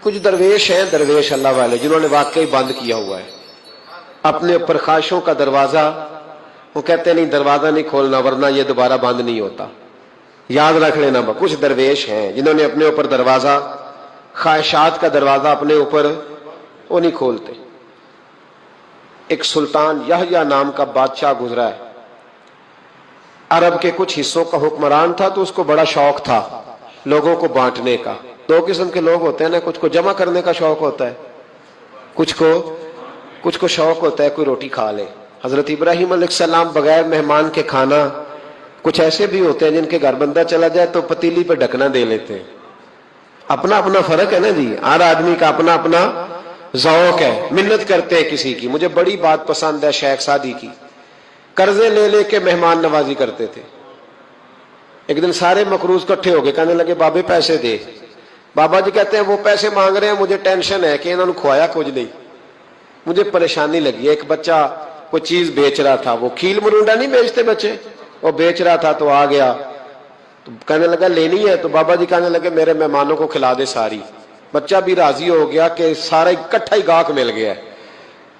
کچھ درویش ہیں، درویش اللہ والے، جنہوں نے واقعی بند کیا ہوا ہے اپنے اوپر خواہشوں کا دروازہ. وہ کہتے ہیں نہیں دروازہ نہیں کھولنا ورنہ یہ دوبارہ بند نہیں ہوتا. یاد رکھ لینا، کچھ درویش ہیں جنہوں نے اپنے اوپر دروازہ، خواہشات کا دروازہ اپنے اوپر وہ نہیں کھولتے. ایک سلطان یحییٰ نام کا بادشاہ گزرا ہے، عرب کے کچھ حصوں کا حکمران تھا، تو اس کو بڑا شوق تھا لوگوں کو بانٹنے کا. دو قسم کے لوگ ہوتے ہیں نا، کچھ کو جمع کرنے کا شوق ہوتا ہے، کچھ کو شوق ہوتا ہے کوئی روٹی کھا لے. حضرت ابراہیم علیہ السلام بغیر مہمان کے کھانا، کچھ ایسے بھی ہوتے ہیں جن کے گھر بندہ چلا جائے تو پتیلی پہ ڈھکنا دے لیتے ہیں. اپنا اپنا فرق ہے نا جی، ہر آدمی کا اپنا اپنا ذوق ہے. منت کرتے ہیں کسی کی. مجھے بڑی بات پسند ہے شیخ سعدی کی، قرضے لے لے کے مہمان نوازی کرتے تھے. ایک دن سارے مقروض کٹھے ہو گئے، کہنے لگے بابے پیسے دے. بابا جی کہتے ہیں وہ پیسے مانگ رہے ہیں، مجھے ٹینشن ہے کہ انہوں نے کھوایا کچھ نہیں، مجھے پریشانی لگی. ایک بچہ کوئی چیز بیچ رہا تھا، وہ کھیل مرونڈا نہیں بیچتے بچے، وہ بیچ رہا تھا تو آ گیا، تو کہنے لگا لینی ہے. تو بابا جی کہنے لگے میرے مہمانوں کو کھلا دے ساری. بچہ بھی راضی ہو گیا کہ سارا اکٹھا ہی گاہک مل گیا.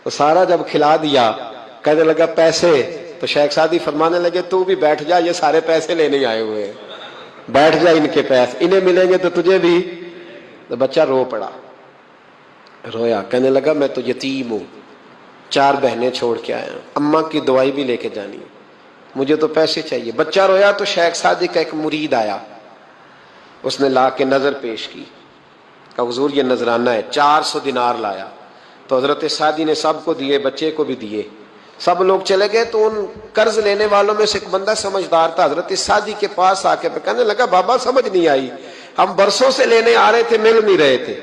تو سارا جب کھلا دیا کہنے لگا پیسے. تو شیخ سعدی فرمانے لگے تو بھی بیٹھ جا، یہ سارے پیسے لینے آئے ہوئے ہیں، بیٹھ جا، ان کے پیسے انہیں ملیں گے تو تجھے بھی. تو بچہ رو پڑا، رویا، کہنے لگا میں تو یتیم ہوں، 4 بہنیں چھوڑ کے آیا ہوں، اماں کی دوائی بھی لے کے جانی ہے، مجھے تو پیسے چاہیے. بچہ رویا تو شیخ سعدی کا ایک مرید آیا، اس نے لا کے نظر پیش کی، کہا حضور یہ نذرانہ ہے. 400 دینار لایا. تو حضرت سعدی نے سب کو دیے، بچے کو بھی دیے. سب لوگ چلے گئے. تو ان قرض لینے والوں میں سے ایک بندہ سمجھدار تھا، حضرت سعدی کے پاس آ کے کہنے لگا بابا سمجھ نہیں آئی، ہم برسوں سے لینے آ رہے تھے، مل نہیں رہے تھے،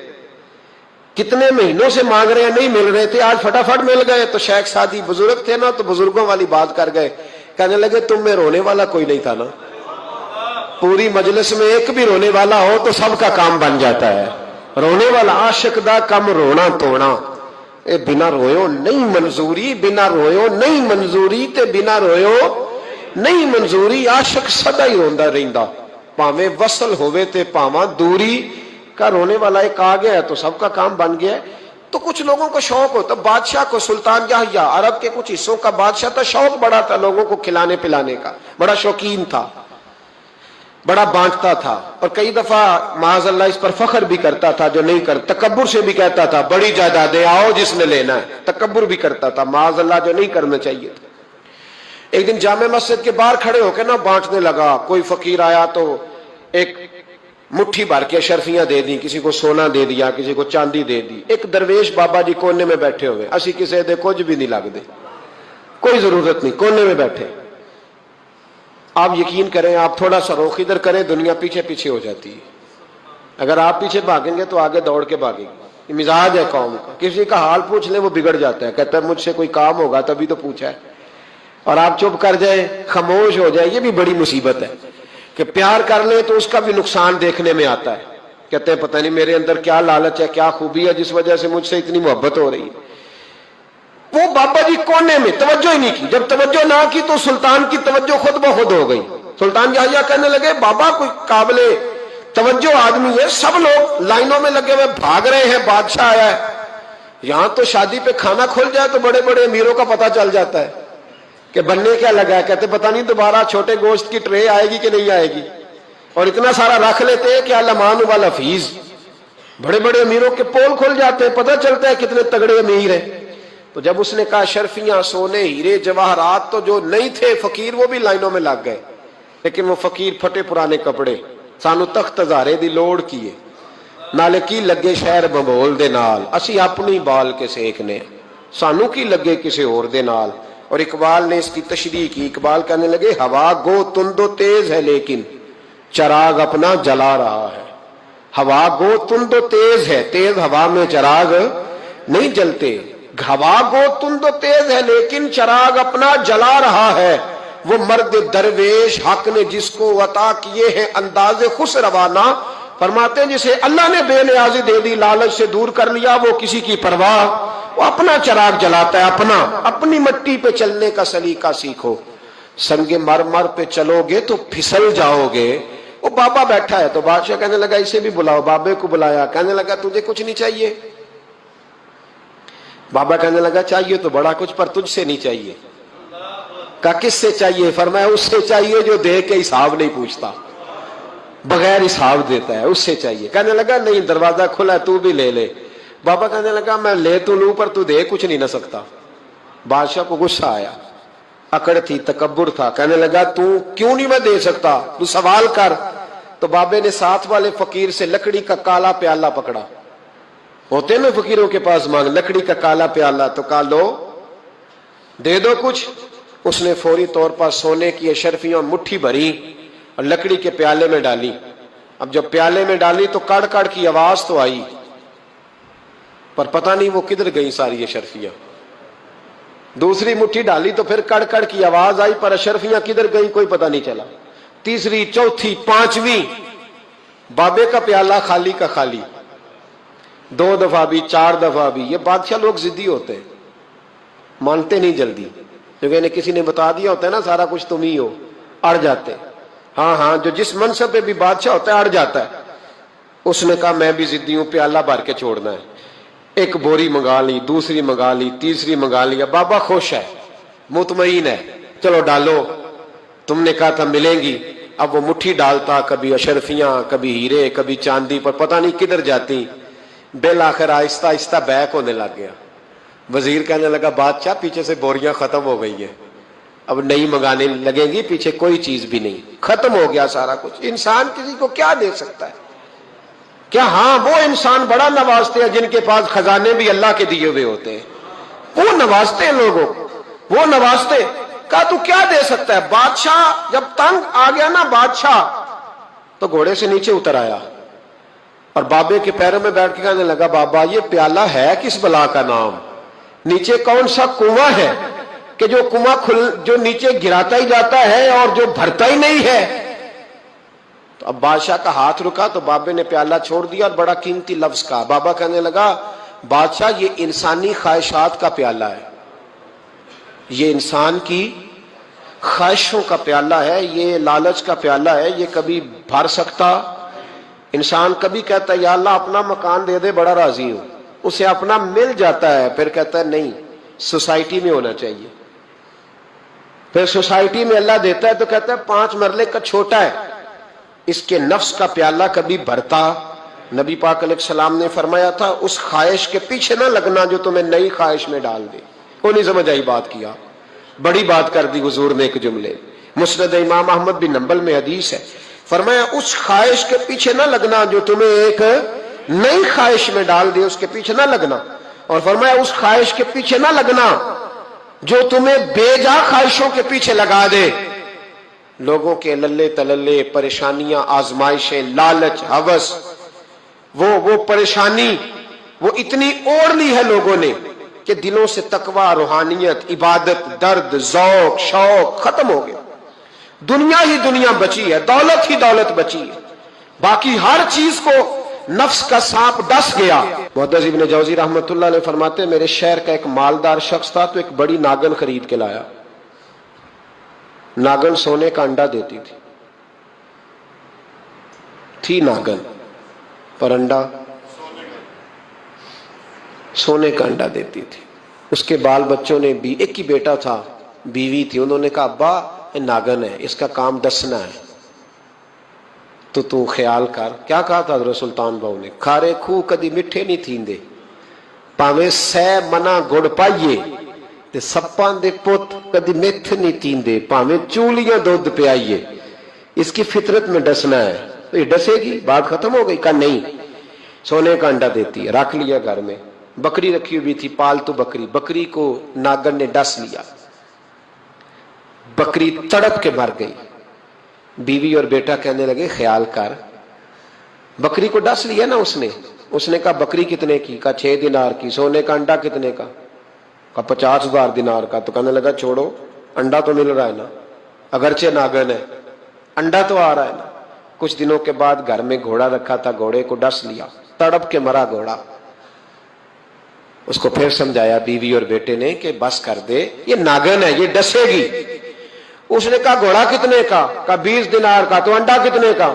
کتنے مہینوں سے مانگ رہے ہیں نہیں مل رہے تھے، آج فٹافٹ مل گئے. تو شیخ سعدی بزرگ تھے نا، تو بزرگوں والی بات کر گئے. کہنے لگے تم میں رونے والا کوئی نہیں تھا نا، پوری مجلس میں ایک بھی رونے والا ہو تو سب کا کام بن جاتا ہے. رونے والا عاشق دا کم رونا توڑنا، اے بنا رویو نہیں منظوری، بنا رویو نہیں منظوری تے بنا رویو نہیں منظوری. عاشق سدا ہی روندا رہندا، پاویں وصل ہوئے تے پاواں دوری. کا رونے والا ایک آ گیا ہے تو سب کا کام بن گیا ہے. تو کچھ لوگوں کو شوق ہوتا، بادشاہ کو سلطان یحییٰ عرب کے کچھ حصوں کا بادشاہ تھا، شوق بڑا تھا لوگوں کو کھلانے پلانے کا، بڑا شوقین تھا، بڑا بانٹتا تھا. اور کئی دفعہ معاذ اللہ اس پر فخر بھی کرتا تھا جو نہیں کرتا، تکبر سے بھی کہتا تھا بڑی جائیدادیں آؤ جس نے لینا ہے، تکبر بھی کرتا تھا معاذ اللہ جو نہیں کرنا چاہیے تھا. ایک دن جامع مسجد کے باہر کھڑے ہو کے نا بانٹنے لگا. کوئی فقیر آیا تو ایک مٹھی بھر کے اشرفیاں دے دی، کسی کو سونا دے دیا، کسی کو چاندی دے دی. ایک درویش بابا جی کونے میں بیٹھے ہوئے، اسی کسی دے کچھ بھی نہیں لگ دے، کوئی ضرورت نہیں، کونے میں بیٹھے. آپ یقین کریں، آپ تھوڑا سا رخ ادھر کریں، دنیا پیچھے پیچھے ہو جاتی ہے. اگر آپ پیچھے بھاگیں گے تو آگے دوڑ کے بھاگیں گے. یہ مزاج ہے قوم کا، کسی کا حال پوچھ لیں وہ بگڑ جاتا ہے، کہتا ہے مجھ سے کوئی کام ہوگا تبھی تو پوچھا ہے. اور آپ چپ کر جائیں، خاموش ہو جائیں، یہ بھی بڑی مصیبت ہے. کہ پیار کر لیں تو اس کا بھی نقصان دیکھنے میں آتا ہے. کہتے ہیں پتہ نہیں میرے اندر کیا لالچ ہے، کیا خوبی ہے جس وجہ سے مجھ سے اتنی محبت ہو رہی ہے. وہ بابا جی کونے میں توجہ ہی نہیں کی. جب توجہ نہ کی تو سلطان کی توجہ خود بخود ہو گئی. سلطان یحییٰ کہنے لگے بابا کوئی قابل توجہ آدمی ہے، سب لوگ لائنوں میں لگے ہوئے بھاگ رہے ہیں، بادشاہ آیا ہے. یہاں تو شادی پہ کھانا کھل جائے تو بڑے بڑے امیروں کا پتہ چل جاتا ہے کہ بننے کیا لگا ہے. کہتے پتہ نہیں دوبارہ چھوٹے گوشت کی ٹرے آئے گی کہ نہیں آئے گی. اور اتنا سارا رکھ لیتے ہیں کہ علمان والحفیظ، بڑے بڑے امیروں کے پول کھل جاتے ہیں، پتہ چلتا ہے کتنے تگڑے امیر ہیں. تو جب اس نے کہا شرفیاں، سونے، ہیرے، جواہرات، تو جو نہیں تھے فقیر وہ بھی لائنوں میں لگ گئے. لیکن وہ فقیر پھٹے پرانے کپڑے، سانو تخت ہزارے دی لوڑ کیے، نالے کی لگے شہر بمبول دے نال، اسی اپنی بال کے سیکنے، سانو کی لگے کسی اور دے نال. اور اقبال نے اس کی تشریح کی. اقبال کہنے لگے ہوا گو تند و تیز ہے لیکن چراغ اپنا جلا رہا ہے. ہوا گو تند و تیز ہے، تیز ہوا میں چراغ نہیں جلتے. ہوا گو تند و تیز ہے لیکن چراغ اپنا جلا رہا ہے. وہ مرد درویش حق نے جس کو عطا کیے ہیں انداز خوش روانہ، فرماتے ہیں جسے اللہ نے بے نیازی دے دی، لالچ سے دور کر لیا، وہ کسی کی پرواہ، وہ اپنا چراغ جلاتا ہے. اپنی مٹی پہ چلنے کا سلیقہ سیکھو. سنگ مرمر پہ چلو گے تو پھسل جاؤ گے، وہ بابا بیٹھا ہے تو بادشاہ کہنے لگا اسے بھی بلاؤ. بابے کو بلایا, کہنے لگا تجھے کچھ نہیں چاہیے؟ بابا کہنے لگا چاہیے تو بڑا کچھ, پر تجھ سے نہیں چاہیے. کہا کس سے چاہیے؟ فرمایا اس سے چاہیے جو دے کے حساب نہیں پوچھتا, بغیر حساب دیتا ہے, اس سے چاہیے. کہنے لگا نہیں, دروازہ کھلا ہے, تو بھی لے لے. بابا کہنے لگا میں لے تو لوں پر تو دے کچھ نہیں نہ سکتا. بادشاہ کو غصہ آیا, اکڑ تھی, تکبر تھا. کہنے لگا تو کیوں نہیں میں دے سکتا, تو سوال کر. تو بابے نے ساتھ والے فقیر سے لکڑی کا کالا پیالہ پکڑا, ہوتے نا فقیروں کے پاس مانگ, لکڑی کا کالا پیالہ, تو کہا لو دے دو کچھ. اس نے فوری طور پر سونے کی اشرفیاں مٹھی بھری اور لکڑی کے پیالے میں ڈالی. اب جب پیالے میں ڈالی تو کڑ کڑ کی آواز تو آئی, پر پتہ نہیں وہ کدھر گئی ساری اشرفیاں. دوسری مٹھی ڈالی تو پھر کڑ کڑ کی آواز آئی, پر اشرفیاں کدھر گئی کوئی پتہ نہیں چلا. تیسری, چوتھی, پانچویں, بابے کا پیالہ خالی کا خالی. 2 دفعہ بھی, 4 دفعہ بھی. یہ بادشاہ لوگ ضدی ہوتے ہیں, مانتے نہیں جلدی, کیونکہ انہیں کسی نے بتا دیا ہوتا ہے نا سارا کچھ تم ہی ہو, اڑ جاتے. ہاں, جو جس منصب پہ بھی بادشاہ ہوتا ہے اڑ جاتا ہے. اس نے کہا میں بھی ضدی ہوں, پیالہ بھر کے چھوڑنا ہے. ایک بوری منگا لی, دوسری منگا لی, تیسری منگا لی. بابا خوش ہے, مطمئن ہے, چلو ڈالو, تم نے کہا تھا ملیں گی. اب وہ مٹھی ڈالتا, کبھی اشرفیاں, کبھی ہیرے, کبھی چاندی, پر پتہ نہیں کدھر جاتی. بالآخر آہستہ آہستہ بیک ہونے لگ گیا. وزیر کہنے لگا بادشاہ پیچھے سے بوریاں ختم ہو گئی ہیں, اب نئی منگانے لگیں گی, پیچھے کوئی چیز بھی نہیں, ختم ہو گیا سارا کچھ. انسان کسی کو کیا دے سکتا ہے؟ کیا ہاں وہ انسان بڑا نوازتے ہیں جن کے پاس خزانے بھی اللہ کے دیے ہوئے ہوتے ہیں, وہ نوازتے ہیں لوگوں کو, وہ نوازتے. کہا تو کیا دے سکتا ہے؟ بادشاہ جب تنگ آ گیا نا بادشاہ, تو گھوڑے سے نیچے اتر آیا اور بابے کے پیروں میں بیٹھ کے کہنے لگا بابا یہ پیالہ ہے کس بلا کا نام؟ نیچے کون سا کنواں ہے کہ جو کنواں جو نیچے گراتا ہی جاتا ہے اور جو بھرتا ہی نہیں ہے؟ تو اب بادشاہ کا ہاتھ رکا تو بابے نے پیالہ چھوڑ دیا اور بڑا قیمتی لفظ کہا. بابا کہنے لگا بادشاہ یہ انسانی خواہشات کا پیالہ ہے, یہ انسان کی خواہشوں کا پیالہ ہے, یہ لالچ کا پیالہ ہے, یہ کبھی بھر سکتا. انسان کبھی کہتا ہے یا اللہ اپنا مکان دے دے, بڑا راضی ہوں, اسے اپنا مل جاتا ہے, پھر کہتا ہے نہیں سوسائٹی میں ہونا چاہیے. پھر سوسائٹی میں اللہ دیتا ہے تو کہتا ہے 5 مرلے کا چھوٹا ہے. اس کے نفس کا پیالہ کبھی بھرتا. نبی پاک علیہ السلام نے فرمایا تھا اس خواہش کے پیچھے نہ لگنا جو تمہیں نئی خواہش میں ڈال دے. وہ نہیں سمجھ آئی بات کیا, بڑی بات کر دی حضور نے ایک جملے. مسند امام احمد بن حنبل میں حدیث ہے, فرمایا اس خواہش کے پیچھے نہ لگنا جو تمہیں ایک نئی خواہش میں ڈال دے, اس کے پیچھے نہ لگنا. اور فرمایا اس خواہش کے پیچھے نہ لگنا جو تمہیں بے جا خواہشوں کے پیچھے لگا دے. لوگوں کے للے تللے, پریشانیاں, آزمائشیں, لالچ, ہوس, وہ پریشانی وہ اتنی اوڑھ لی ہے لوگوں نے کہ دلوں سے تقوی, روحانیت, عبادت, درد, ذوق, شوق ختم ہو گیا. دنیا ہی دنیا بچی ہے, دولت ہی دولت بچی ہے, باقی ہر چیز کو نفس کا سانپ ڈس گیا. محدث ابن جوزی رحمۃ اللہ علیہ فرماتے میرے شہر کا ایک مالدار شخص تھا تو ایک بڑی ناگن خرید کے لایا. ناگن سونے کا انڈا دیتی تھی ناگن, پر انڈا سونے کا انڈا دیتی تھی. اس کے بال بچوں نے بھی, ایک ہی بیٹا تھا, بیوی تھی, انہوں نے کہا ابا یہ ناگن ہے, اس کا کام دسنا ہے, تو خیال کر. کیا کہا تھا حضرت سلطان بہو نے, کھارے کھو کدی مٹھے نہیں تھیندے, پاویں سہ منا گڑ پائیے تے سپاں دے پت کدی میتھ نہیں تیندے, پاویں چولیاں دودھ پیائیے. اس کی فطرت میں ڈسنا ہے. تو یہ ڈسے گی, بات ختم ہو گئی. کہا نہیں, سونے کا انڈا دیتی ہے. رکھ لیا گھر میں. بکری رکھی ہوئی تھی, پالتو بکری. بکری کو ناگن نے ڈس لیا, بکری تڑپ کے مر گئی. بیوی اور بیٹا کہنے لگے خیال کر, بکری کو ڈس لیا نا اس نے کہا بکری کتنے کی؟ کہا 6 دینار کی. سونے کا انڈا کتنے کا؟ کہا 50,000 دینار کا. تو کہنے لگا چھوڑو, انڈا تو مل رہا ہے نا, اگرچہ ناگن ہے, انڈا تو آ رہا ہے نا. کچھ دنوں کے بعد گھر میں گھوڑا رکھا تھا, گھوڑے کو ڈس لیا, تڑپ کے مرا گھوڑا. اس کو پھر سمجھایا بیوی اور بیٹے نے کہ بس کر دے, یہ ناگن ہے, یہ ڈسے گی. اس نے کہا گھوڑا کتنے کا؟ کہا 20 دینار کا. تو انڈا کتنے کا؟